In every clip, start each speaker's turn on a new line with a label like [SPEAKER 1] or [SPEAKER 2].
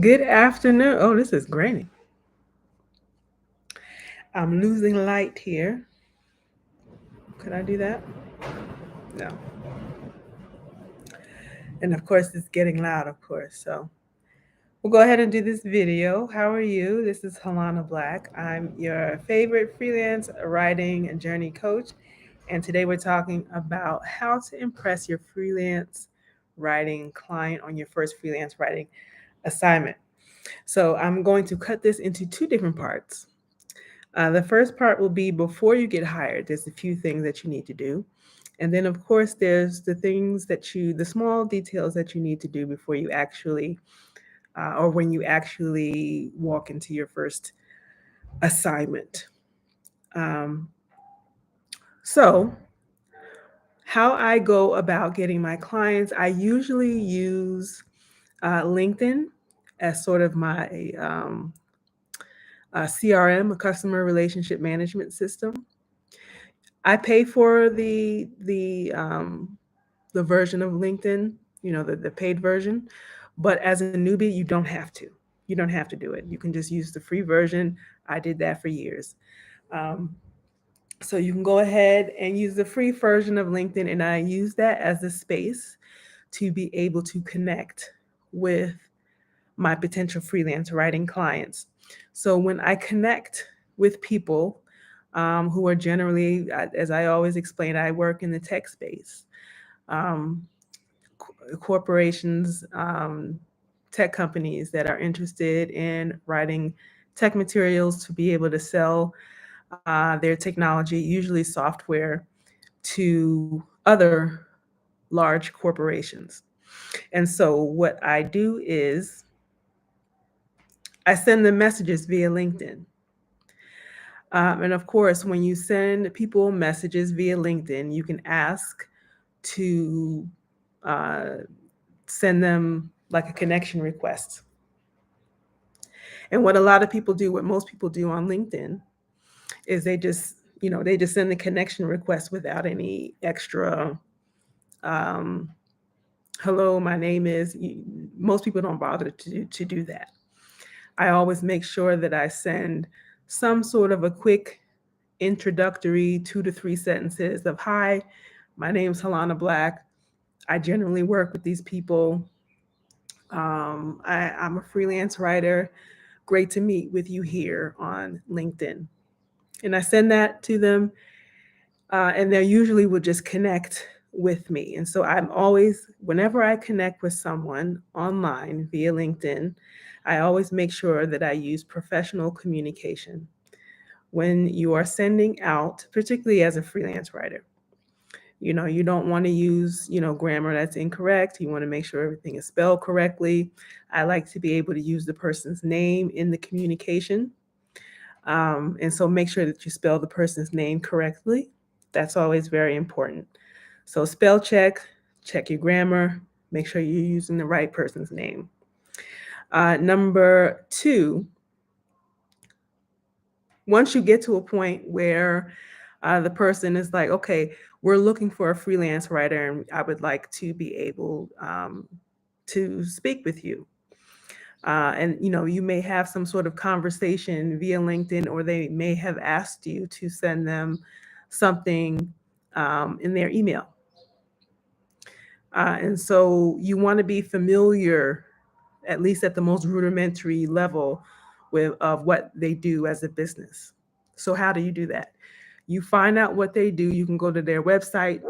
[SPEAKER 1] Good afternoon. Oh, this is grainy. I'm losing light here. Could I do that? No. And of course, it's getting loud, of course. So we'll go ahead and do this video. How are you? This is Halana Black. I'm your favorite freelance writing and journey coach. And today we're talking about how to impress your freelance writing client on your first freelance writing assignment. So I'm going to cut this into two different parts. The first part will be before you get hired. There's a few things that you need to do. And then, of course, there's the small details that you need to do before you actually, or when you actually walk into your first assignment. Um, so, how I go about getting my clients, I usually use LinkedIn as sort of my CRM, a customer relationship management system. I pay for the version of LinkedIn, the paid version. But as a newbie, you don't have to. You don't have to do it. You can just use the free version. I did that for years. Um, so you can go ahead and use the free version of LinkedIn, and I use that as a space to be able to connect with my potential freelance writing clients. So when I connect with people who are generally, as I always explain, I work in the tech space. Um, Corporations, tech companies that are interested in writing tech materials to be able to sell their technology, usually software, to other large corporations. And so what I do is I send them messages via LinkedIn. And of course, when you send people messages via LinkedIn, you can ask to uh, send them like a connection request. And what a lot of people do, what most people do on LinkedIn, is they just send the connection request without any extra. Um, Hello, my name is. Most people don't bother to do that. I always make sure that I send some sort of a quick introductory 2 to 3 sentences of hi, my name's Halana Black. I generally work with these people. I'm a freelance writer. Great to meet with you here on LinkedIn. And I send that to them, and they usually will just connect with me. And so I'm always, whenever I connect with someone online via LinkedIn, I always make sure that I use professional communication when you are sending out, particularly as a freelance writer. You don't want to use, grammar that's incorrect. You want to make sure everything is spelled correctly. I like to be able to use the person's name in the communication. And so make sure that you spell the person's name correctly. That's always very important. So spell check, check your grammar, make sure you're using the right person's name. Number two, once you get to a point where the person is like, okay, we're looking for a freelance writer and I would like to be able to speak with you. And you may have some sort of conversation via LinkedIn, or they may have asked you to send them something in their email. And so you want to be familiar, at least at the most rudimentary level, with of what they do as a business. So how do you do that? You find out what they do. You can go to their website.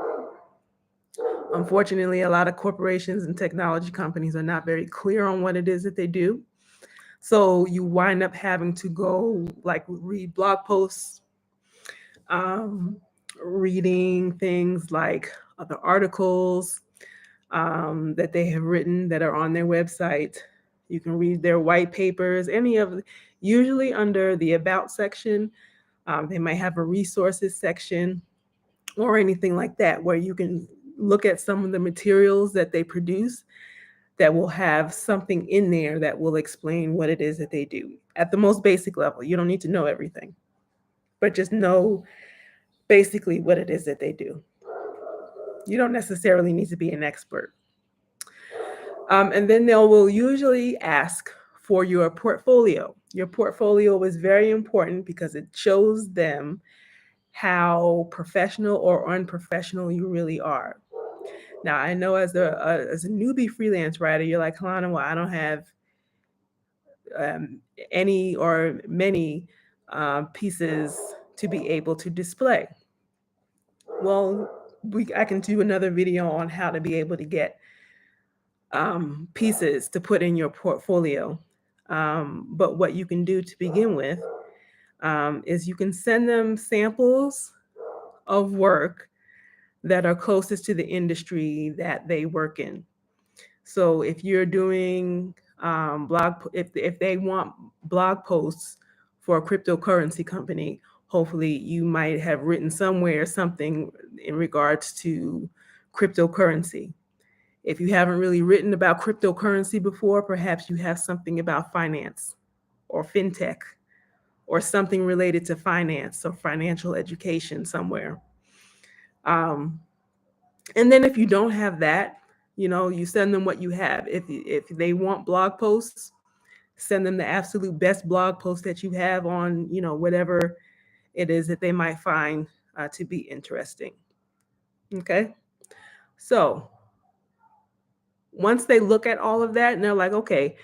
[SPEAKER 1] Unfortunately, a lot of corporations and technology companies are not very clear on what it is that they do. So you wind up having to go like read blog posts, um, reading things like other articles that they have written that are on their website. You can read their white papers, usually under the about section. They might have a resources section or anything like that where you can look at some of the materials that they produce that will have something in there that will explain what it is that they do at the most basic level. You don't need to know everything, but just know basically what it is that they do. You don't necessarily need to be an expert. And then they will usually ask for your portfolio. Your portfolio is very important because it shows them how professional or unprofessional you really are. Now, I know as a newbie freelance writer, you're like, Kalana, well, I don't have um, any or many pieces to be able to display. Well, I can do another video on how to be able to get pieces to put in your portfolio. But what you can do to begin with is you can send them samples of work that are closest to the industry that they work in. So if you're doing if they want blog posts for a cryptocurrency company, hopefully you might have written somewhere something in regards to cryptocurrency. If you haven't really written about cryptocurrency before, perhaps you have something about finance or fintech or something related to finance or financial education somewhere. Um, and then if you don't have that, you send them what you have. If they want blog posts, send them the absolute best blog post that you have on, whatever it is that they might find to be interesting. Okay. So once they look at all of that and they're like, okay,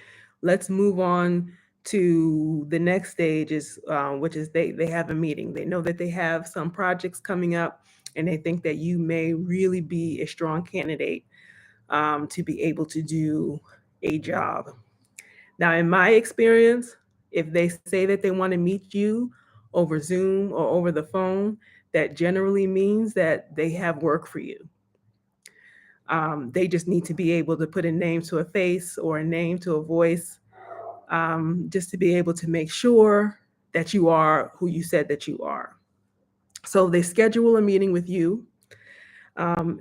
[SPEAKER 1] let's move on to the next stage is which is they have a meeting. They know that they have some projects coming up and they think that you may really be a strong candidate to be able to do a job. Now, in my experience, if they say that they want to meet you over Zoom or over the phone, that generally means that they have work for you. They just need to be able to put a name to a face or a name to a voice, just to be able to make sure that you are who you said that you are. So they schedule a meeting with you.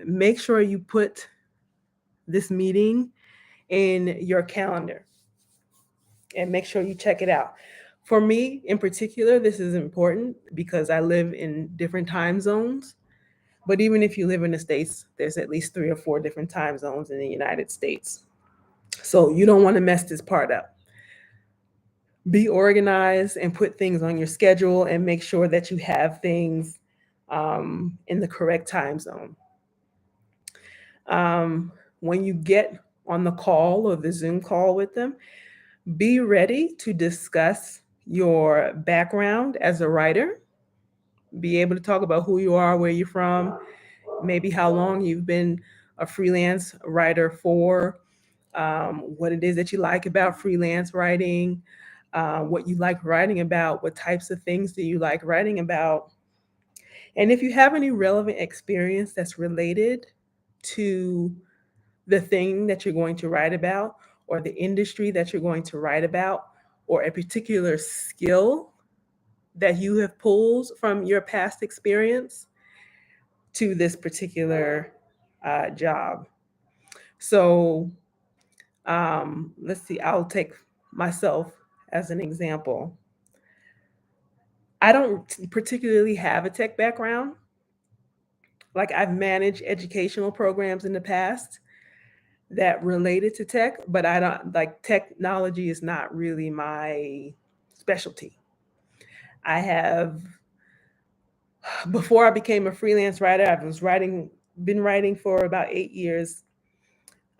[SPEAKER 1] Make sure you put this meeting in your calendar and make sure you check it out. For me in particular, this is important because I live in different time zones. But even if you live in the States, there's at least 3 or 4 different time zones in the United States. So you don't want to mess this part up. Be organized and put things on your schedule and make sure that you have things in the correct time zone. When you get on the call or the Zoom call with them, be ready to discuss your background as a writer, be able to talk about who you are, where you're from, maybe how long you've been a freelance writer for, what it is that you like about freelance writing, what you like writing about, what types of things do you like writing about. And if you have any relevant experience that's related to the thing that you're going to write about, or the industry that you're going to write about, or a particular skill that you have pulled from your past experience to this particular job. So let's see, I'll take myself as an example. I don't particularly have a tech background. Like I've managed educational programs in the past that related to tech, but I don't like technology is not really my specialty. I have before I became a freelance writer, been writing for about 8 years.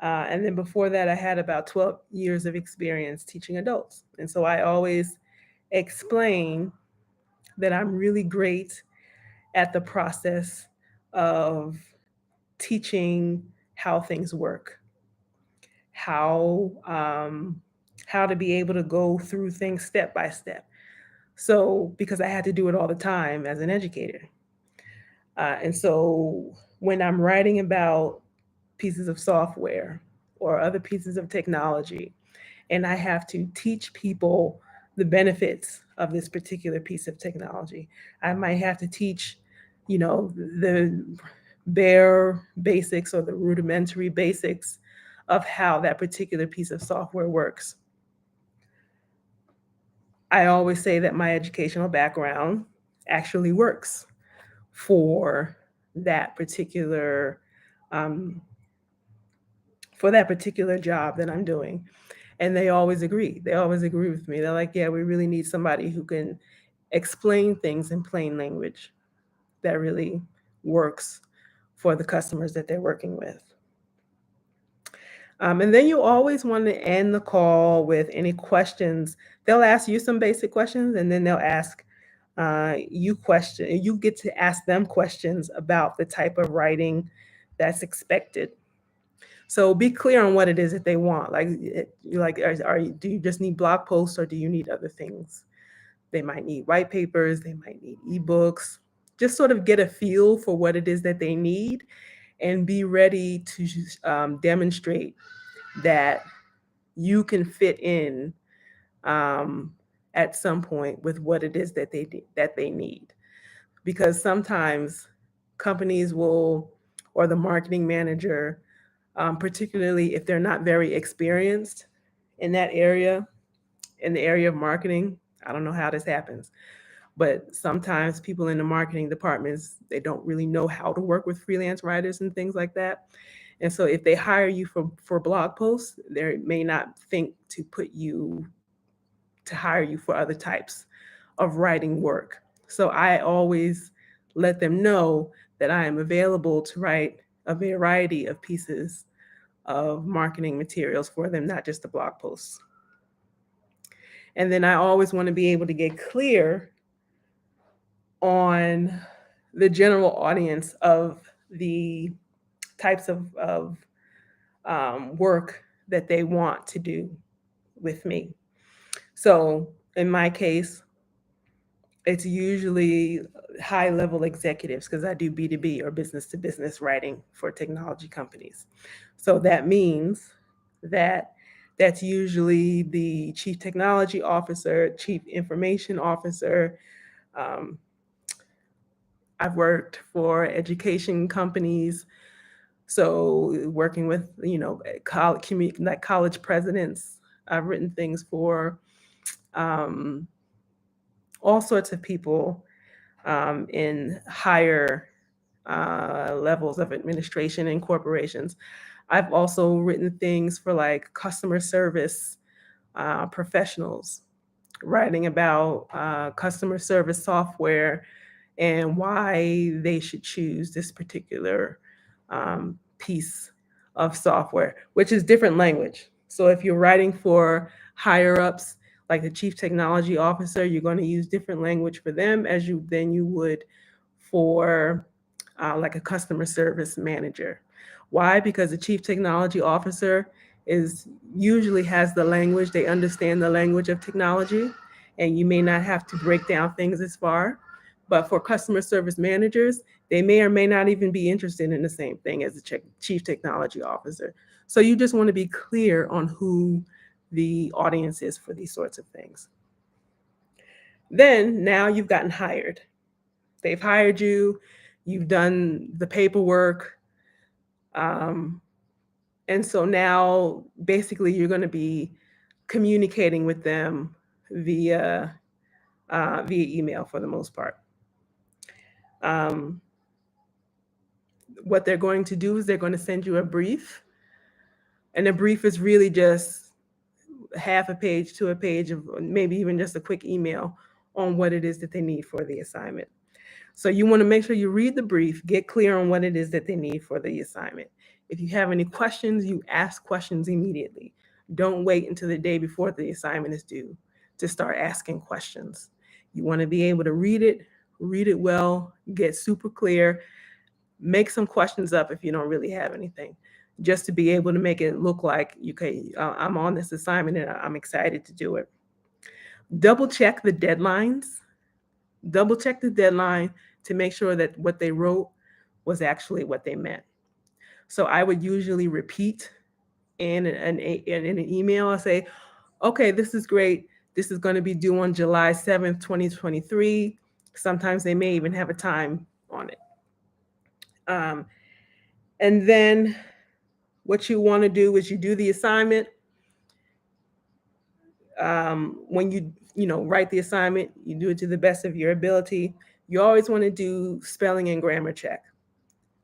[SPEAKER 1] And then before that, I had about 12 years of experience teaching adults. And so I always explain that I'm really great at the process of teaching how things work, how how to be able to go through things step by step. So because I had to do it all the time as an educator, and so when I'm writing about pieces of software or other pieces of technology, and I have to teach people the benefits of this particular piece of technology. I might have to teach, the bare basics or the rudimentary basics of how that particular piece of software works. I always say that my educational background actually works for that particular um, for that particular job that I'm doing. And they always agree. They always agree with me. They're like, yeah, we really need somebody who can explain things in plain language that really works for the customers that they're working with. And then you always want to end the call with any questions. They'll ask you some basic questions, and then they'll ask you question. You get to ask them questions about the type of writing that's expected. So be clear on what it is that they want. Like, do you just need blog posts, or do you need other things? They might need white papers. They might need ebooks. Just sort of get a feel for what it is that they need, and be ready to demonstrate that you can fit in um, at some point with what it is that they need. Because sometimes companies will, or the marketing manager, particularly if they're not very experienced in that area, in the area of marketing. I don't know how this happens, but sometimes people in the marketing departments, they don't really know how to work with freelance writers and things like that. And so if they hire you for blog posts, they may not think to hire you for other types of writing work. So I always let them know that I am available to write a variety of pieces of marketing materials for them, not just the blog posts. And then I always want to be able to get clear on the general audience of the types of work that they want to do with me. So in my case, it's usually high level executives because I do B2B, or business to business writing for technology companies. So that means that that's usually the chief technology officer, chief information officer. Um, I've worked for education companies, so working with like college presidents. I've written things for um, all sorts of people in higher levels of administration in corporations. I've also written things for like customer service professionals, writing about customer service software and why they should choose this particular piece of software, which is different language. So if you're writing for higher ups, like the chief technology officer, you're going to use different language for them as you would for like a customer service manager. Why? Because the chief technology officer is usually has the language, they understand the language of technology, and you may not have to break down things as far. But for customer service managers, they may or may not even be interested in the same thing as the chief technology officer. So you just want to be clear on who the audience is for these sorts of things. Then now you've gotten hired. They've hired you, you've done the paperwork. Um, and so now basically you're going to be communicating with them via via email for the most part. Um, what they're going to do is they're going to send you a brief, and a brief is really just half a page to a page of maybe even just a quick email on what it is that they need for the assignment. So you want to make sure you read the brief, get clear on what it is that they need for the assignment. If you have any questions, you ask questions immediately. Don't wait until the day before the assignment is due to start asking questions. You want to be able to read it well, get super clear, make some questions up if you don't really have anything, just to be able to make it look like, okay, I'm on this assignment and I'm excited to do it. Double check the deadlines. Double check the deadline to make sure that what they wrote was actually what they meant. So I would usually repeat in an email. I say, okay, this is great. This is going to be due on July 7th, 2023. Sometimes they may even have a time on it. Um, and then what you want to do is you do the assignment. When you write the assignment, you do it to the best of your ability. You always want to do spelling and grammar check.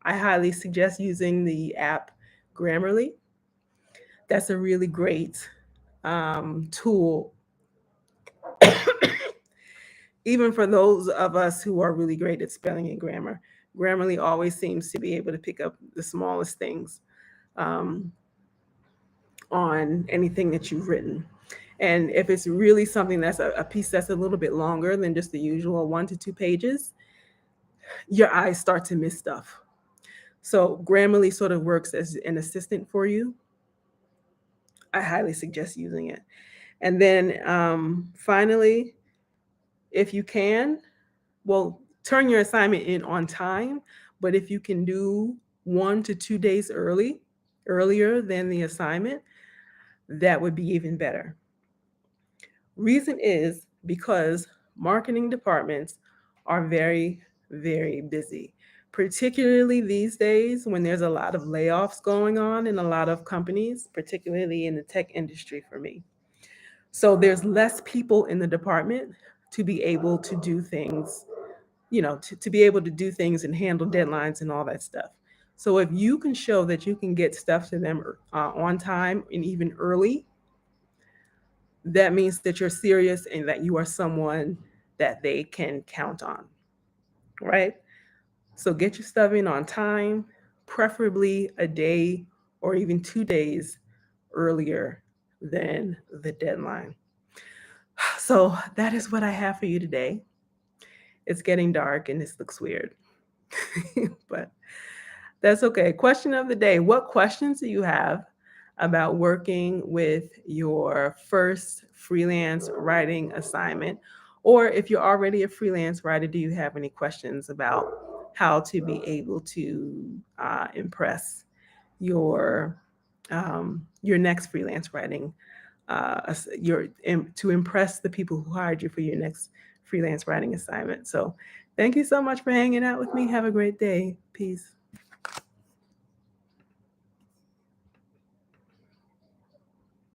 [SPEAKER 1] I highly suggest using the app Grammarly. That's a really great tool, even for those of us who are really great at spelling and grammar. Grammarly always seems to be able to pick up the smallest things um, on anything that you've written. And if it's really something that's a piece that's a little bit longer than just the usual 1 to 2 pages, your eyes start to miss stuff. So Grammarly sort of works as an assistant for you. I highly suggest using it. And then finally, if you can, well, turn your assignment in on time. But if you can do 1 to 2 days earlier than the assignment, that would be even better. Reason is because marketing departments are very, very busy, particularly these days when there's a lot of layoffs going on in a lot of companies, particularly in the tech industry for me. So there's less people in the department to be able to do things, to be able to do things and handle deadlines and all that stuff. So if you can show that you can get stuff to them on time and even early, that means that you're serious and that you are someone that they can count on, right? So get your stuff in on time, preferably a day or even 2 days earlier than the deadline. So that is what I have for you today. It's getting dark and this looks weird, but that's okay. Question of the day: what questions do you have about working with your first freelance writing assignment? Or if you're already a freelance writer, do you have any questions about how to be able to impress your your next freelance writing, to impress the people who hired you for your next freelance writing assignment? So, thank you so much for hanging out with me. Have a great day. Peace.